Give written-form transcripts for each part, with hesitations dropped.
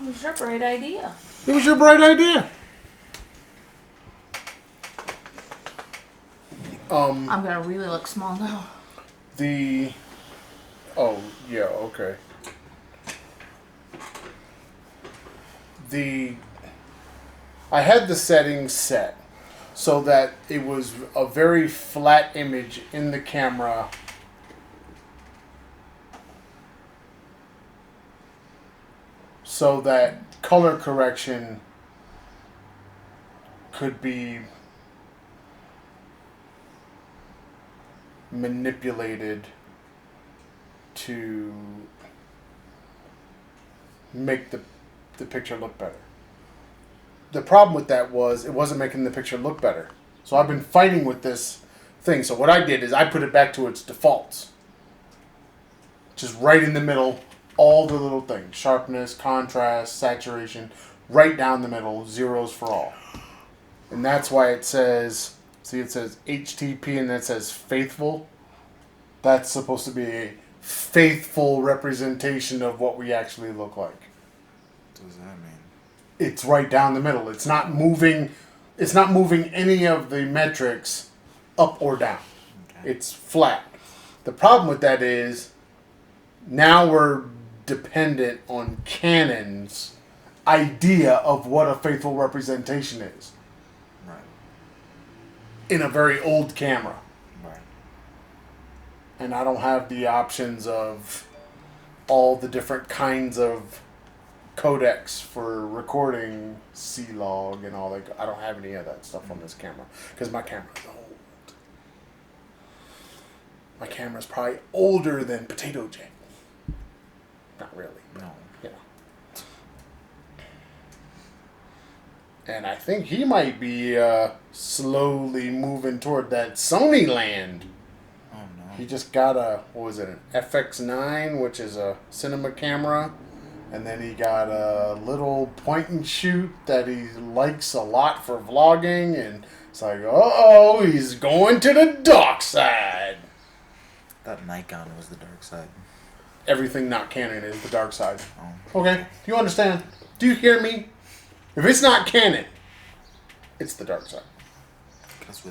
It was your bright idea. It was your bright idea. I'm gonna really look small now. Oh, yeah, okay. I had the settings set so that it was a very flat image in the camera. So that color correction could be manipulated to make the picture look better. The problem with that was it wasn't making the picture look better. So I've been fighting with this thing. So what I did is I put it back to its defaults. Just right in the middle, all the little things. Sharpness, contrast, saturation, right down the middle, zeros for all. And that's why it says, see it says HTP and that says faithful. That's supposed to be a faithful representation of what we actually look like. What does that mean? It's right down the middle. It's not moving any of the metrics up or down. Okay. It's flat. The problem with that is now we're dependent on Canon's idea of what a faithful representation is. Right. In a very old camera. Right. And I don't have the options of all the different kinds of codecs for recording C-Log and all that. I don't have any of that stuff on this camera because my camera's old. My camera's probably older than Potato Jack. Not really, but no. You know. And I think he might be slowly moving toward that Sony land. Oh no. He just got an FX9, which is a cinema camera. And then he got a little point and shoot that he likes a lot for vlogging. And it's like, uh-oh, he's going to the dark side. That Nikon was the dark side. Everything not Canon is the dark side. Oh. Okay, do you understand? Do you hear me? If it's not Canon, it's the dark side.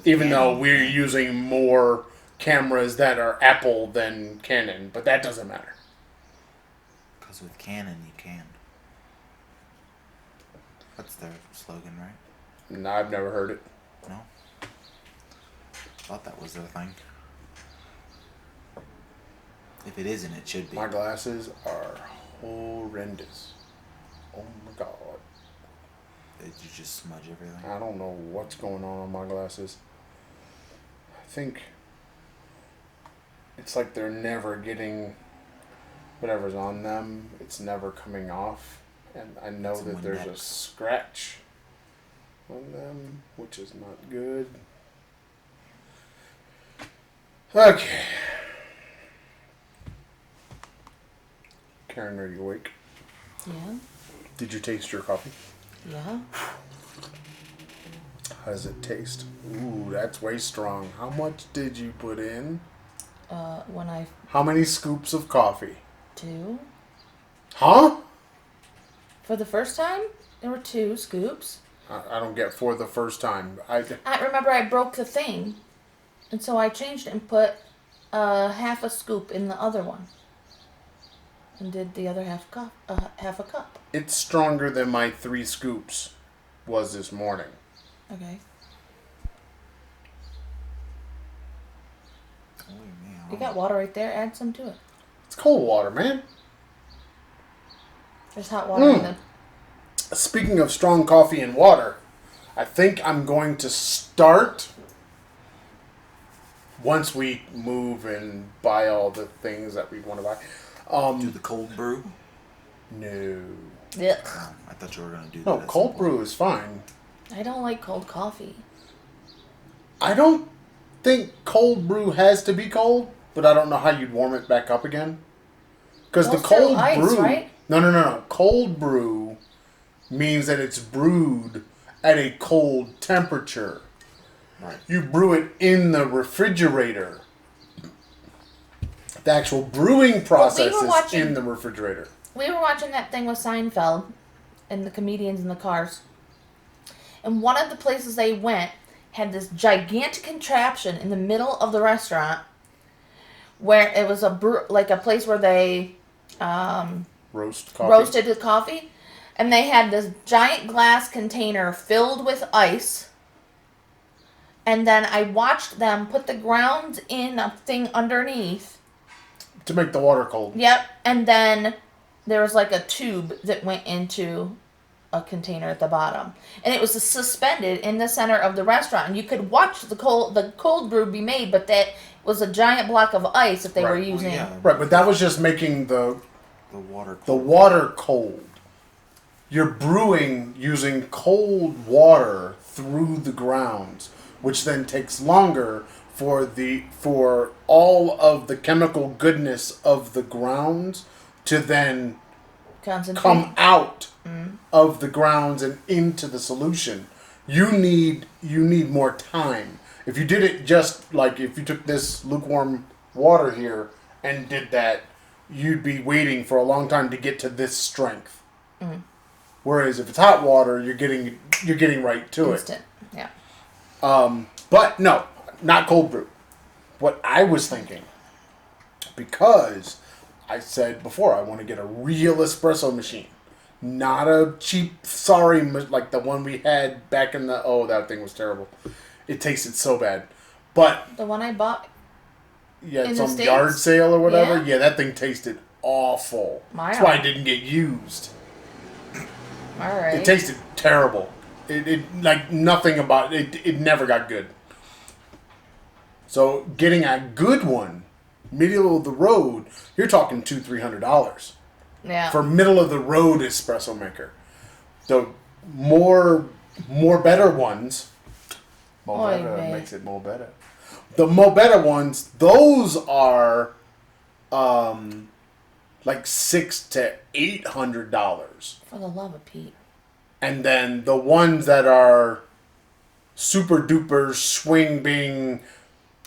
Even though we're using more cameras that are Apple than Canon. But that doesn't matter. Because with Canon, you can. That's their slogan, right? No, I've never heard it. No? Thought that was their thing. If it isn't, it should be. My glasses are horrendous. Oh my god. Did you just smudge everything? I don't know what's going on my glasses. I think it's like they're never getting whatever's on them. It's never coming off. And I know that there's a scratch on them, which is not good. Okay. Karen, are you awake? Yeah. Did you taste your coffee? Yeah. How does it taste? Ooh, that's way strong. How much did you put in? How many scoops of coffee? 2. Huh? For the first time, there were 2 scoops. I don't get for the first time. I remember I broke the thing, and so I changed it and put half a scoop in the other one. And did the other half a cup. It's stronger than my 3 scoops was this morning. Okay. Oh, You got water right there. Add some to it. It's cold water, man. There's hot water in them. Speaking of strong coffee and water, I think I'm going to start once we move and buy all the things that we want to buy. Do the cold brew? No. Yeah. I thought you were going to do that. No, cold brew is fine. I don't like cold coffee. I don't think cold brew has to be cold, but I don't know how you'd warm it back up again. Because the cold ice, brew... right? No. Cold brew means that it's brewed at a cold temperature. Right. You brew it in the refrigerator. The actual brewing process is in the refrigerator. We were watching that thing with Seinfeld, and the comedians in the cars. And one of the places they went had this gigantic contraption in the middle of the restaurant where it was a place where they roasted the coffee. And they had this giant glass container filled with ice. And then I watched them put the grounds in a thing underneath. To make the water cold. Yep. And then there was like a tube that went into a container at the bottom. And it was suspended in the center of the restaurant. And you could watch the cold brew be made, but that was a giant block of ice that they were using. Right, but that was just making the water cold. The water cold. You're brewing using cold water through the grounds, which then takes longer for all of the chemical goodness of the grounds to then come out of the grounds and into the solution. You need more time. If you did it just like if you took this lukewarm water here and did that, you'd be waiting for a long time to get to this strength. Mm. Whereas if it's hot water, you're getting right to Instant. Yeah. But no, not cold brew. What I was thinking, because I said before, I want to get a real espresso machine, not a cheap, like the one we had back in the. Oh, that thing was terrible. It tasted so bad. But the one I bought. Yeah, some yard sale or whatever. Yeah, that thing tasted awful. That's why it didn't get used. All right. It tasted terrible. It like nothing about it. It never got good. So getting a good one, middle of the road, you're talking $200-$300. Yeah. For middle of the road espresso maker. The more better ones. More better makes it more better. The more better ones, those are like $600 to $800. For the love of Pete. And then the ones that are super duper swing being,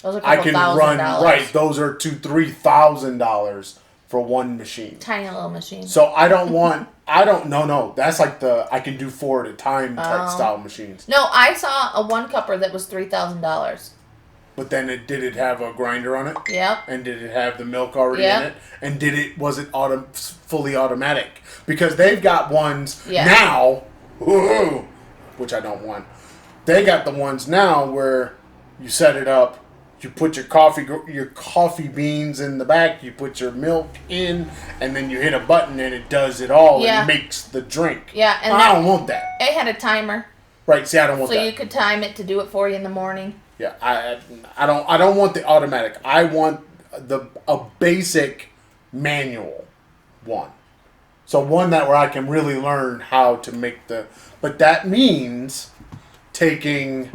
those are I can run $1,000. Right. Those are $2,000-$3,000 for one machine. Tiny little machine. So I don't want. No. That's like the I can do 4 at a time type style machines. No, I saw a one cupper that was $3,000. But then did it have a grinder on it? Yep. And did it have the milk already in it? And was it fully automatic? Because they've got ones now, which I don't want. They got the ones now where you set it up, you put your coffee beans in the back, you put your milk in, and then you hit a button and it does it all and makes the drink. Yeah, and I don't want that. It had a timer. Right. See, I don't want that. So you could time it to do it for you in the morning. Yeah, I don't want the automatic. I want a basic manual one. So one where I can really learn how to make but that means taking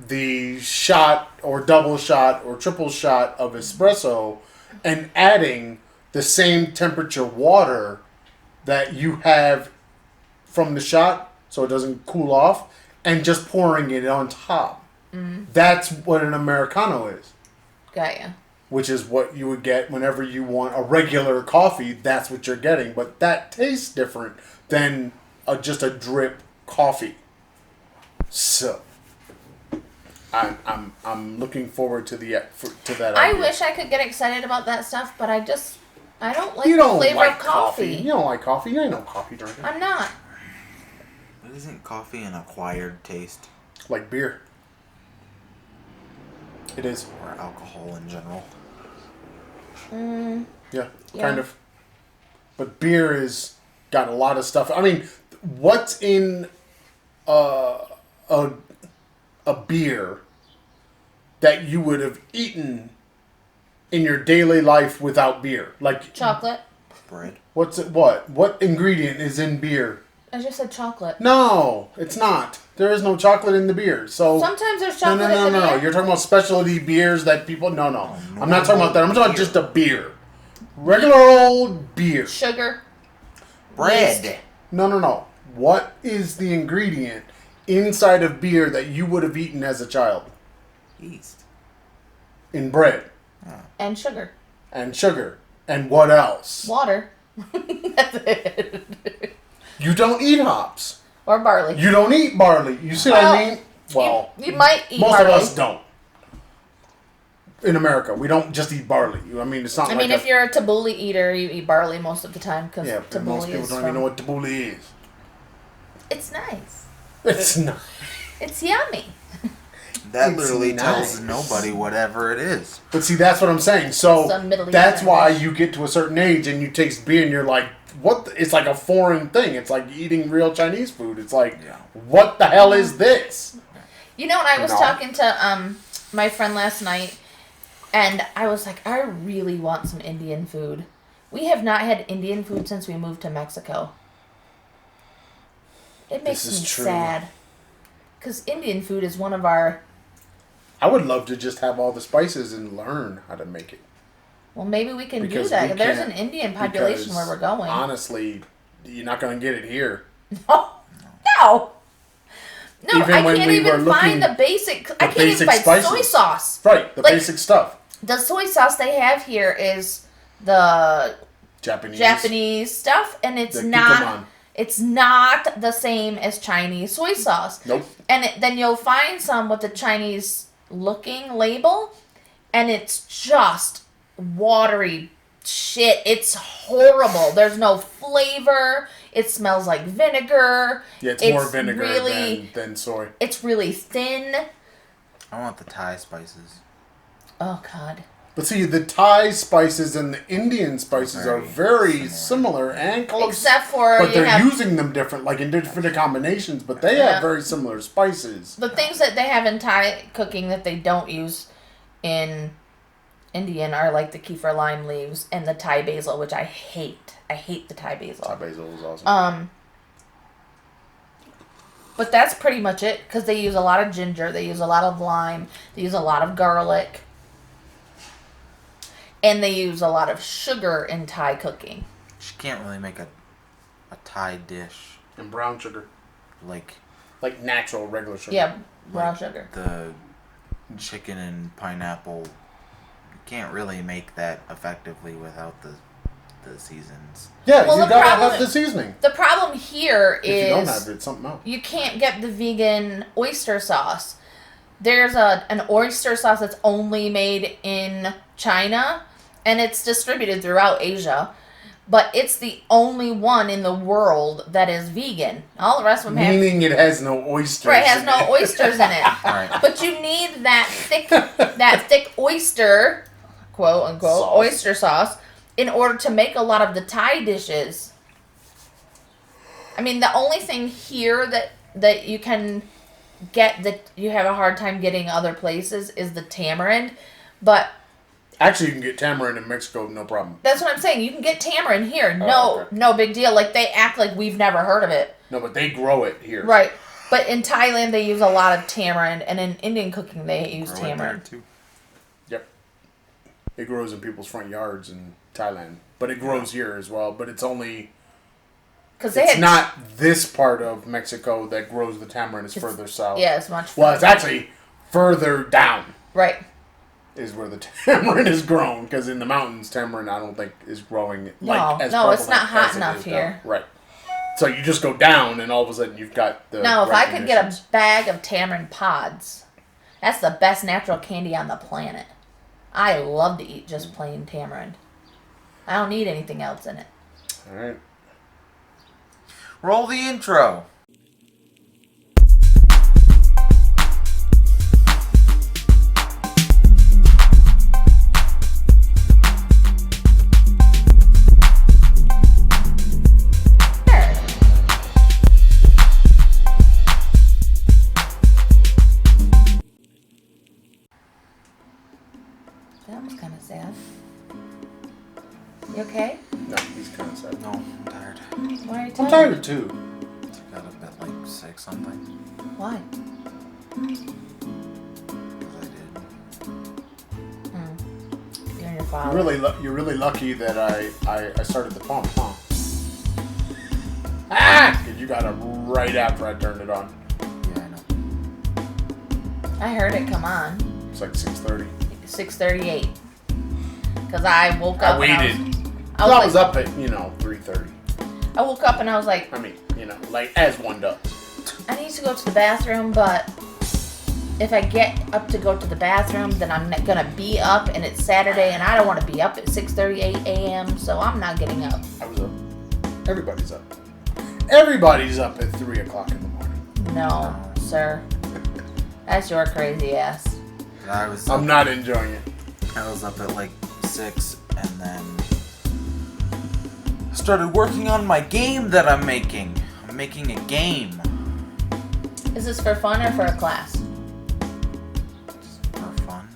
the shot or double shot or triple shot of espresso and adding the same temperature water that you have from the shot so it doesn't cool off and just pouring it on top. Mm-hmm. That's what an Americano is. Got ya. Which is what you would get whenever you want a regular coffee. That's what you're getting, but that tastes different than just a drip coffee. So, I'm looking forward to that. I wish I could get excited about that stuff, but I don't like the flavor of coffee. You don't like coffee. You ain't no coffee drinker. I'm not. But isn't coffee an acquired taste? Like beer. It is. Or alcohol in general. Yeah, kind of. But beer is got a lot of stuff. I mean, what's in a beer that you would have eaten in your daily life without beer? Like chocolate. Bread. What's it? What ingredient is in beer? I just said chocolate. No, it's not. There is no chocolate in the beer. So sometimes there's chocolate in the beer. No. You're talking about specialty beers that people. No. I'm not talking about that. I'm talking about just a beer. Regular old beer. Sugar. Bread. Yeast. No. What is the ingredient inside of beer that you would have eaten as a child? Yeast. In bread. And sugar. And sugar. And what else? Water. That's it. You don't eat hops. Or barley. You don't eat barley. You see what I mean? Well, you might eat most barley. of us don't. In America, we don't just eat barley. I mean, it's not. I mean, if you're a tabbouleh eater, you eat barley most of the time because tabbouleh most people is don't even know what tabbouleh is. It's nice. It's not. It's yummy. That It's literally nice. tells nobody whatever it is. But see, that's what I'm saying. So Some Middle that's Eastern why dish. you get to a certain age and you taste beer and you're like, what? It's like a foreign thing. It's like eating real Chinese food. It's like, what the hell is this? You know, when I was No. talking to my friend last night, and I was like, I really want some Indian food. We have not had Indian food since we moved to Mexico. It makes This is me true. sad. Because Indian food is one of our... I would love to just have all the spices and learn how to make it. Well, maybe we can Because do that. we There's can't- an Indian population because where we're going. Honestly, you're not going to get it here. No. No, Even I when can't we were even find looking- the basic... I can't basic even find soy spices. sauce. Right, the Like- basic stuff. The soy sauce they have here is the Japanese stuff, and it's The not... kikkoman. It's not the same as Chinese soy sauce. Nope. And then you'll find some with the Chinese looking label, and it's just watery shit. It's horrible. There's no flavor. It smells like vinegar. Yeah, it's more vinegar really, than soy. It's really thin. I want the Thai spices. Oh, God. But see, the Thai spices and the Indian spices are very Very similar and close. Except for but you they're have using them different, like in different combinations. But they Yeah. have very similar spices. the things that they have in Thai cooking that they don't use in Indian are like the kefir lime leaves and the Thai basil, which I hate. I hate the Thai basil. Thai basil is awesome. But that's pretty much it because they use a lot of ginger, they use a lot of lime, they use a lot of garlic, and they use a lot of sugar in Thai cooking. She can't really make a Thai dish And brown sugar, like natural regular sugar. Yeah, brown like sugar. the chicken and pineapple. You can't really make that effectively without the seasons. Yeah, Well, you the gotta problem- have the seasoning. The problem here If you don't is have it, it's something else. you can't get the vegan oyster sauce. There's an oyster sauce that's only made in China, and it's distributed throughout Asia. But it's the only one in the world that is vegan. All the rest of them have... Meaning it has no oysters. Right, it has in no it. oysters in it. Right. But you need that thick oyster, quote unquote, Sauce. oyster sauce in order to make a lot of the Thai dishes. I mean, the only thing here that you can get that you have a hard time getting other places is the tamarind. But Actually, you can get tamarind in Mexico, no problem. that's what I'm saying. You can get tamarind here. Oh, okay. No big deal. Like, they act like we've never heard of it. No, but they grow it here. Right. But in Thailand, they use a lot of tamarind, and in Indian cooking, they use Grow it there, tamarind. too. Yep. It grows in people's front yards in Thailand. But it grows here as well. But it's only... Because they It's had not this part of Mexico that grows the tamarind. It's further south. Yeah, it's much. Well, it's actually further down right. is where the tamarind is grown. Because in the mountains, tamarind I don't think is growing as No, it's prevalent not hot as it enough is here. down. Right. So you just go down, and all of a sudden you've got the. Now, if right I could get a conditions. bag of tamarind pods, that's the best natural candy on the planet. I love to eat just plain tamarind. I don't need anything else in it. All right. Roll the intro. That was kind of sad. You okay? No, he's kind of sad. No, I'm tired. Why are you I'm tired? tired too. I got up at like 6 something. Why? Because I did. You and your father. You're really lucky that I started the pump, huh? Ah! Because you got it right after I turned it on. Yeah, I know. I heard it come on. It's like 6:30. 6:38. Because I woke I up. waited. And I was like, up at 3:30. I woke up and I was like, I mean, like as one does. I need to go to the bathroom, but if I get up to go to the bathroom, then I'm not gonna be up, and it's Saturday, and I don't want to be up at 6:38 a.m., so I'm not getting up. I was up. Everybody's up. Everybody's up at 3 o'clock in the morning. No, sir. That's your crazy ass. I'm not enjoying it. I was up at like 6 and then started working on my game that I'm making. I'm making a game. Is this for fun or for a class? For fun.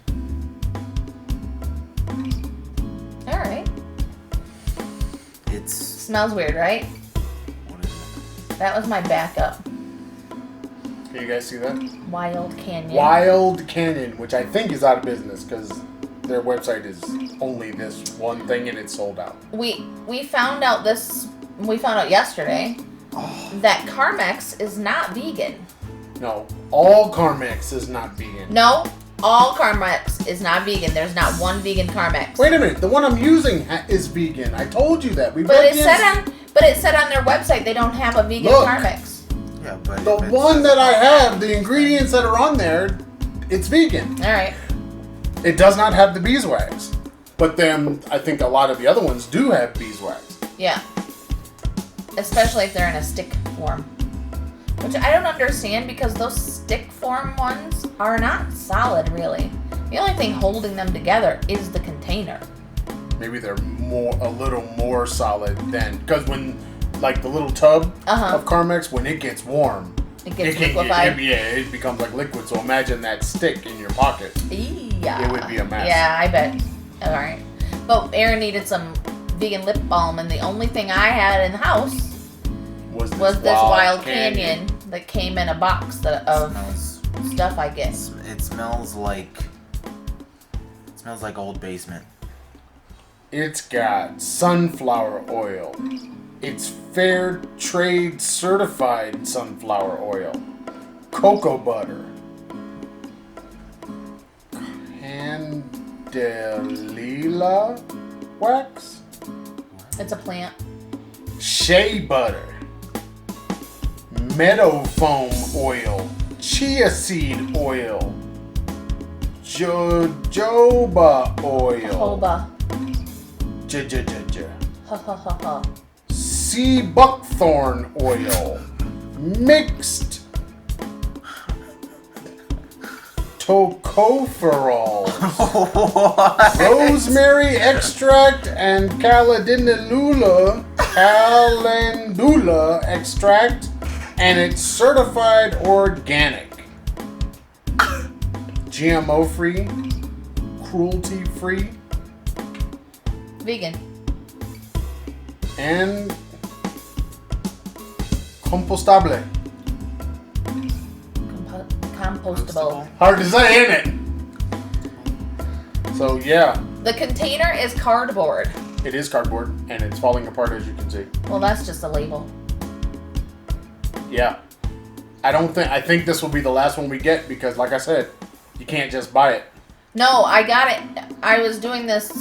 Alright. It's... Smells weird, right? What is it? That was my backup. Can you guys see that? Wilde Canyon. Wilde Canyon, which I think is out of business because their website is only this one thing and it's sold out. We found out yesterday that Carmex is not vegan. No, all Carmex is not vegan. No, all Carmex is not vegan. There's not one vegan Carmex. Wait a minute, the one I'm using is vegan. I told you that. But it said on their website they don't have a vegan Carmex. Yeah, but the one that I have, the ingredients that are on there, it's vegan. All right. It does not have the beeswax. But then I think a lot of the other ones do have beeswax. Yeah. Especially if they're in a stick form. Which I don't understand because those stick form ones are not solid, really. The only thing holding them together is the container. Maybe they're a little more solid than, because when, like the little tub of Carmex, when it gets warm, it gets liquefied. It becomes like liquid. So imagine that stick in your pocket. Yeah. It would be a mess. Yeah, I bet. All right. But Aaron needed some vegan lip balm, and the only thing I had in the house was this Wilde Canyon that came in a box of stuff I get. It smells like Old Basement. It's got sunflower oil. It's fair trade certified sunflower oil. Cocoa butter. Candelilla wax. It's a plant. Shea butter. Meadow foam oil. Chia seed oil. Jojoba oil. Jojoba. Ha ha ha ha. Sea buckthorn oil. Mixed tocopherol. Rosemary extract and calendula extract, and it's certified organic, GMO free, cruelty free, Vegan. and compostable. Compostable. Hard to say, ain't it? So yeah, The container is cardboard. it is cardboard, and it's falling apart as you can see. Well, that's just a label. Yeah. I think this will be the last one we get because, like I said, you can't just buy it. No, I got it. I was doing this,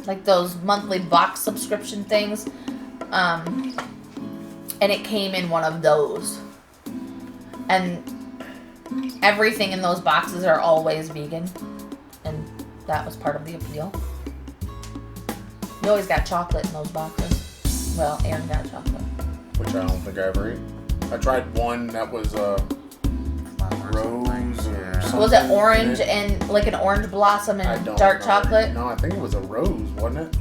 like those monthly box subscription things. And it came in one of those. And everything in those boxes are always vegan. And that was part of the appeal. You always got chocolate in those boxes. Well, Aaron got chocolate. Which I don't think I ever ate. I tried one that was rose or something. Was it orange and like an orange blossom and dark know. chocolate? No, I think it was a rose, wasn't it?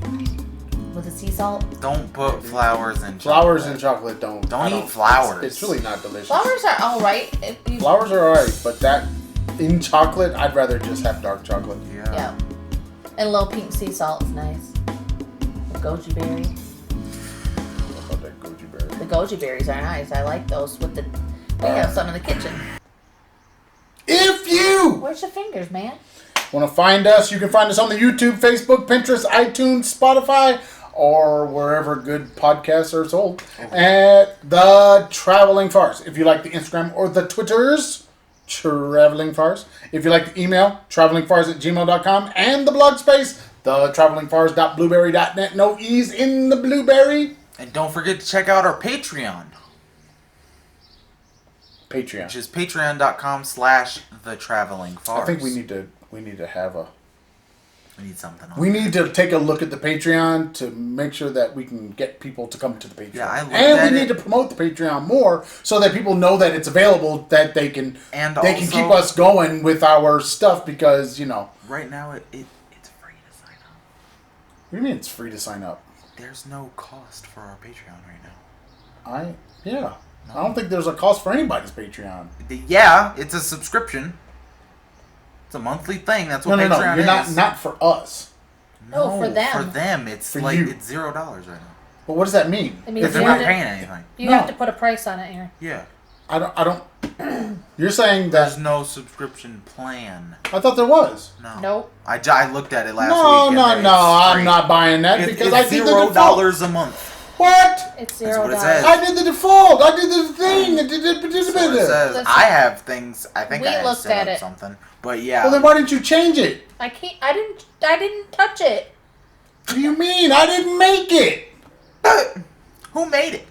With a sea salt? Don't put flowers in chocolate. Flowers in chocolate don't eat flowers. It's really not delicious. Flowers are alright. Flowers are alright, but that in chocolate, I'd rather just have dark chocolate. Yeah. And a little pink sea salt is nice. The goji berry. What about that goji berry? The goji berries are nice. I like those with the... We have some in the kitchen. If you Where's your fingers, man? want to find us, you can find us on the YouTube, Facebook, Pinterest, iTunes, Spotify, or wherever good podcasts are sold. At The Traveling Farce. If you like the Instagram or the Twitters, Traveling Farce. If you like the email, travelingfarce@gmail.com. And the blog space, thetravelingfarce.blueberry.net. No E's in the blueberry. And don't forget to check out our Patreon, which Patreon. is patreon.com/thetravelingfarce. I think we need to have a. We need something on We there. need to take a look at the Patreon to make sure that we can get people to come to the Patreon. Yeah, I looked and at we it. need to promote the Patreon more so that people know that it's available, that they can And they can also- keep us going with our stuff because, Right now, it's free to sign up. What do you mean it's free to sign up? There's no cost for our Patreon right now. I don't think there's a cost for anybody's Patreon. Yeah, it's a subscription. It's a monthly thing. That's what No. Patreon You're is. not for us. No, for them. For them, it's For like you. it's $0 right now. But what does that mean? It means Because they're you not have paying anything. You No. have to put a price on it, Aaron. Yeah. I don't. You're saying There's that no subscription plan. I thought there was. No. Nope. I looked at it last No, week. no. I'm not buying that because I it's did the default. $0 a month. What? It's That's what it $0. says. I did the default. I did the thing. That's what it says. Listen, I have things. I think we I had looked set at up it. something. But yeah. Well, then why didn't you change it? I can't. I didn't touch it. What do you mean? I didn't make it. Who made it?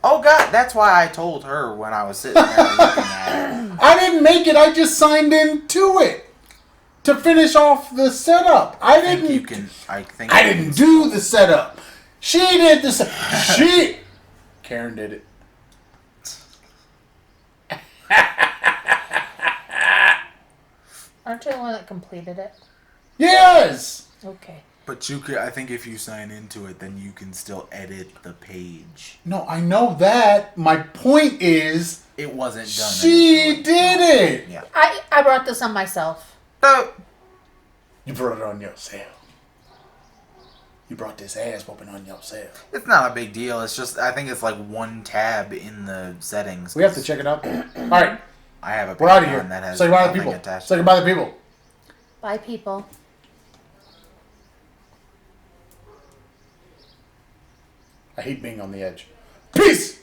Oh God, that's why I told her when I was sitting there looking at it. I didn't make it. I just signed into it to finish off the setup. I I think didn't. you can. I think I you didn't can- do the setup. She did the She. Karen did it. Aren't you the one that completed it? Yes. Okay. But you could. I think if you sign into it, then you can still edit the page. No, I know that. My point is, It wasn't done. she initially. did No. it. Yeah. I brought this on myself. You brought it on yourself. You brought this ass whooping on yourself. It's not a big deal. It's just I think it's like one tab in the settings. We have to check it out. All right, I have a we're out of Patreon here. that has Say goodbye to nothing people. attached Say to it. goodbye to people. Bye, people. I hate being on the edge. Peace.